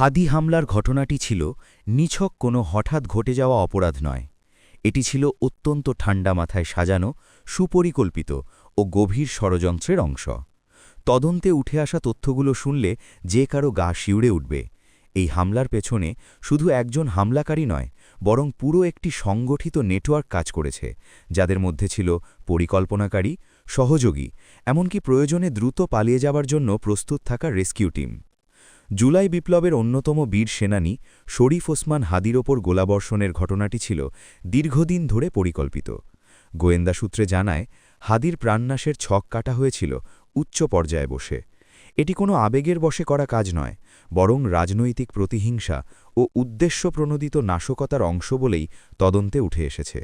হাদি হামলার ঘটনাটি ছিল নিছক কোনো হঠাৎ ঘটে যাওয়া অপরাধ নয়। এটি ছিল অত্যন্ত ঠান্ডা মাথায় সাজানো, সুপরিকল্পিত ও গভীর ষড়যন্ত্রের অংশ। তদন্তে উঠে আসা তথ্যগুলো শুনলে যে কারো গা শিউড়ে উঠবে। এই হামলার পেছনে শুধু একজন হামলাকারী নয়, বরং পুরো একটি সংগঠিত নেটওয়ার্ক কাজ করেছে, যাদের মধ্যে ছিল পরিকল্পনাকারী, সহযোগী, এমনকি প্রয়োজনে দ্রুত পালিয়ে যাবার জন্য প্রস্তুত থাকা রেস্কিউ টিম। জুলাই বিপ্লবের অন্যতম বীর সেনানী শরীফ ওসমান হাদির ওপর গোলাবর্ষণের ঘটনাটি ছিল দীর্ঘদিন ধরে পরিকল্পিত। গোয়েন্দা সূত্রে জানায়, হাদির প্রাণনাশের ছক কাটা হয়েছিল উচ্চ পর্যায়ে বসে। এটি কোনো আবেগের বশে করা কাজ নয়, বরং রাজনৈতিক প্রতিহিংসা ও উদ্দেশ্যপ্রণোদিত নাশকতার অংশ বলেই তদন্তে উঠে এসেছে।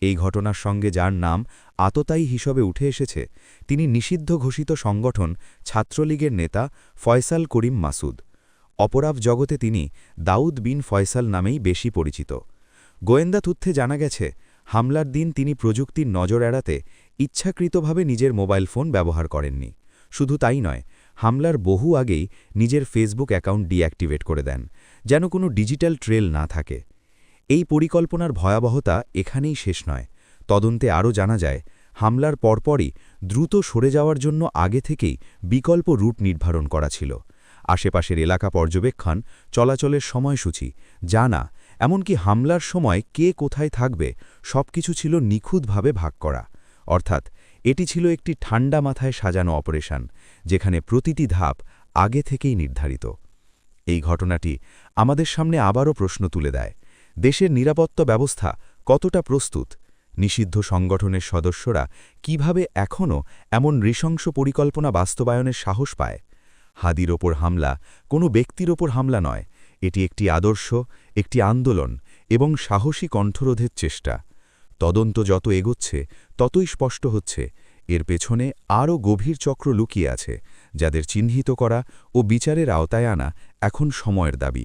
এই ঘটনার সঙ্গে যার নাম আততায়ী হিসেবে উঠে এসেছে, তিনি নিষিদ্ধ ঘোষিত সংগঠন ছাত্রলীগের নেতা ফয়সাল করিম মাসুদ। অপরাধ জগতে তিনি দাউদ বিন ফয়সাল নামেই বেশি পরিচিত। গোয়েন্দা তথ্যে জানা গেছে, হামলার দিন তিনি প্রযুক্তির নজর এড়াতে ইচ্ছাকৃতভাবে নিজের মোবাইল ফোন ব্যবহার করেননি। শুধু তাই নয়, হামলার বহু আগেই নিজের ফেসবুক অ্যাকাউন্ট ডিঅ্যাক্টিভেট করে দেন, যেন কোনো ডিজিটাল ট্রেল না থাকে। এই পরিকল্পনার ভয়াবহতা এখানেই শেষ নয়। তদন্তে আরও জানা যায়, হামলার পরপরই দ্রুত সরে যাওয়ার জন্য আগে থেকেই বিকল্প রুট নির্ধারণ করা ছিল। আশেপাশের এলাকা পর্যবেক্ষণ, চলাচলের সময়সূচি, জানা, এমনকি হামলার সময় কে কোথায় থাকবে, সবকিছু ছিল নিখুঁতভাবে ভাগ করা। অর্থাৎ এটি ছিল একটি ঠান্ডা মাথায় সাজানো অপারেশন, যেখানে প্রতিটি ধাপ আগে থেকেই নির্ধারিত। এই ঘটনাটি আমাদের সামনে আবারও প্রশ্ন তুলে দেয়, দেশের নিরাপত্তা ব্যবস্থা কতটা প্রস্তুত? নিষিদ্ধ সংগঠনের সদস্যরা কিভাবে এখনও এমন নৃশংস পরিকল্পনা বাস্তবায়নের সাহস পায়? হাদির ওপর হামলা কোনো ব্যক্তির ওপর হামলা নয়, এটি একটি আদর্শ, একটি আন্দোলন এবং সাহসী কণ্ঠরোধের চেষ্টা। তদন্ত যত এগোচ্ছে, ততই স্পষ্ট হচ্ছে, এর পেছনে আরও গভীর চক্র লুকিয়ে আছে, যাদের চিহ্নিত করা ও বিচারের আওতায় আনা এখন সময়ের দাবি।